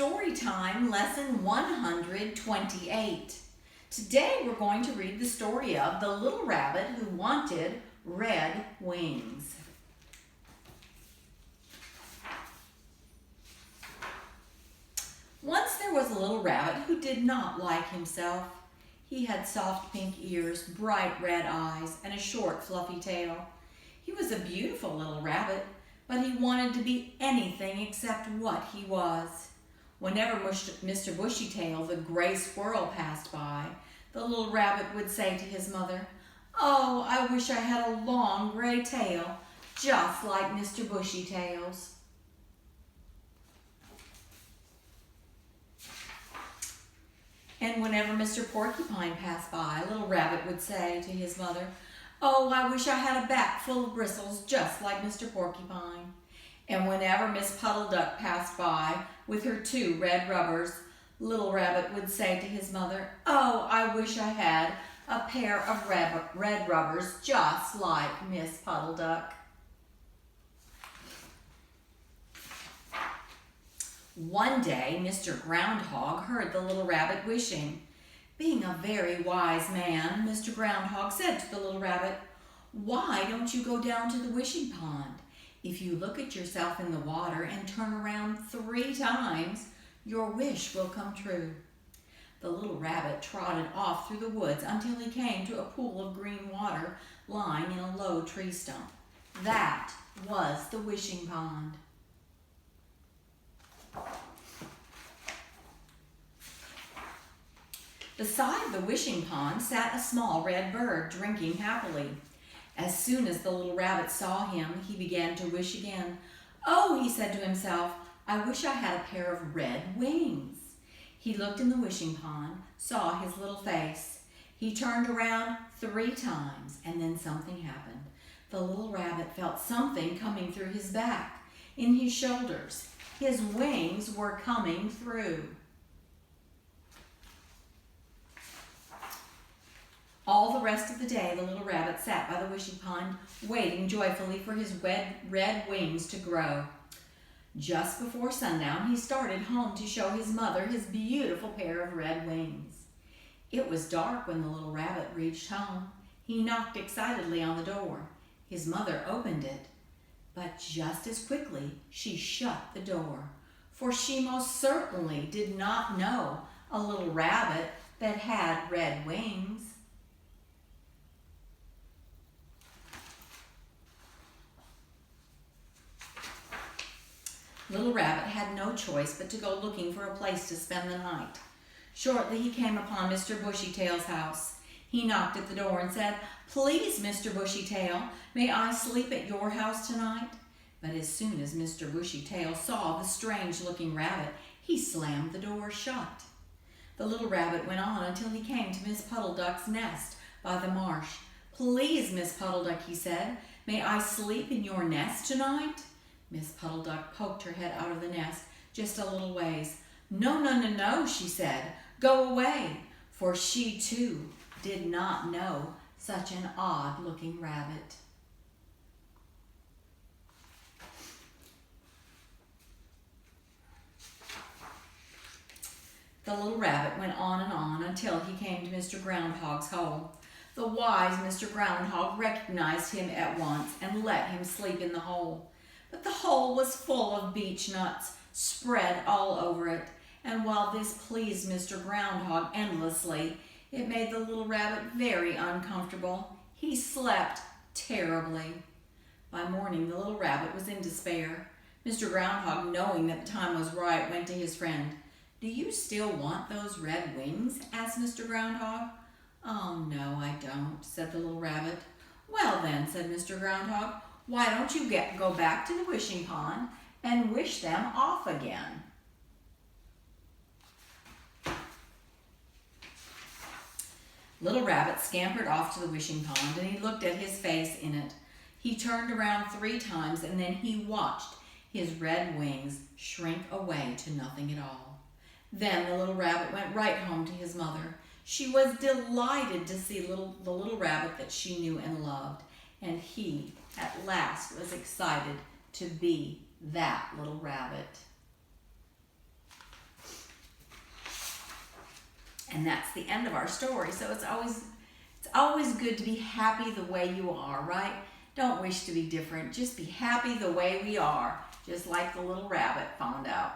Storytime Lesson 128. Today we're going to read the story of the little rabbit who wanted red wings. Once there was a little rabbit who did not like himself. He had soft pink ears, bright red eyes, and a short fluffy tail. He was a beautiful little rabbit, but he wanted to be anything except what he was. Whenever Mr. Bushytail, the gray squirrel, passed by, the little rabbit would say to his mother, "Oh, I wish I had a long gray tail, just like Mr. Bushytail's." And whenever Mr. Porcupine passed by, little rabbit would say to his mother, "Oh, I wish I had a back full of bristles, just like Mr. Porcupine." And whenever Miss Puddle Duck passed by with her 2 red rubbers, little rabbit would say to his mother, "Oh, I wish I had a pair of red rubbers just like Miss Puddle Duck." One day, Mr. Groundhog heard the little rabbit wishing. Being a very wise man, Mr. Groundhog said to the little rabbit, "Why don't you go down to the wishing pond? If you look at yourself in the water and turn around 3 times, your wish will come true." The little rabbit trotted off through the woods until he came to a pool of green water lying in a low tree stump. That was the wishing pond. Beside the wishing pond sat a small red bird drinking happily. As soon as the little rabbit saw him, he began to wish again. "Oh," he said to himself, "I wish I had a pair of red wings." He looked in the wishing pond, saw his little face. He turned around 3 times, and then something happened. The little rabbit felt something coming through his back, in his shoulders. His wings were coming through. All the rest of the day, the little rabbit sat by the wishing pond, waiting joyfully for his red wings to grow. Just before sundown, he started home to show his mother his beautiful pair of red wings. It was dark when the little rabbit reached home. He knocked excitedly on the door. His mother opened it, but just as quickly she shut the door, for she most certainly did not know a little rabbit that had red wings. Little Rabbit had no choice but to go looking for a place to spend the night. Shortly he came upon Mr. Bushytail's house. He knocked at the door and said, "Please, Mr. Bushytail, may I sleep at your house tonight?" But as soon as Mr. Bushytail saw the strange-looking rabbit, he slammed the door shut. The little rabbit went on until he came to Miss Puddle Duck's nest by the marsh. "Please, Miss Puddle Duck," he said, "may I sleep in your nest tonight?" Miss Puddle Duck poked her head out of the nest just a little ways. "No, no, no, no," she said. "Go away," for she too did not know such an odd-looking rabbit. The little rabbit went on and on until he came to Mr. Groundhog's hole. The wise Mr. Groundhog recognized him at once and let him sleep in the hole. But the hole was full of beech nuts spread all over it, and while this pleased Mr. Groundhog endlessly, it made the little rabbit very uncomfortable. He slept terribly. By morning, the little rabbit was in despair. Mr. Groundhog, knowing that the time was right, went to his friend. "Do you still want those red wings?" asked Mr. Groundhog. "Oh, no, I don't," said the little rabbit. "Well then," said Mr. Groundhog, "why don't you go back to the wishing pond and wish them off again?" Little Rabbit scampered off to the wishing pond, and he looked at his face in it. He turned around 3 times, and then he watched his red wings shrink away to nothing at all. Then the little rabbit went right home to his mother. She was delighted to see the little rabbit that she knew and loved, and he at last was excited to be that little rabbit. And that's the end of our story. So it's always good to be happy the way you are, right? Don't wish to be different. Just be happy the way we are, just like the little rabbit found out.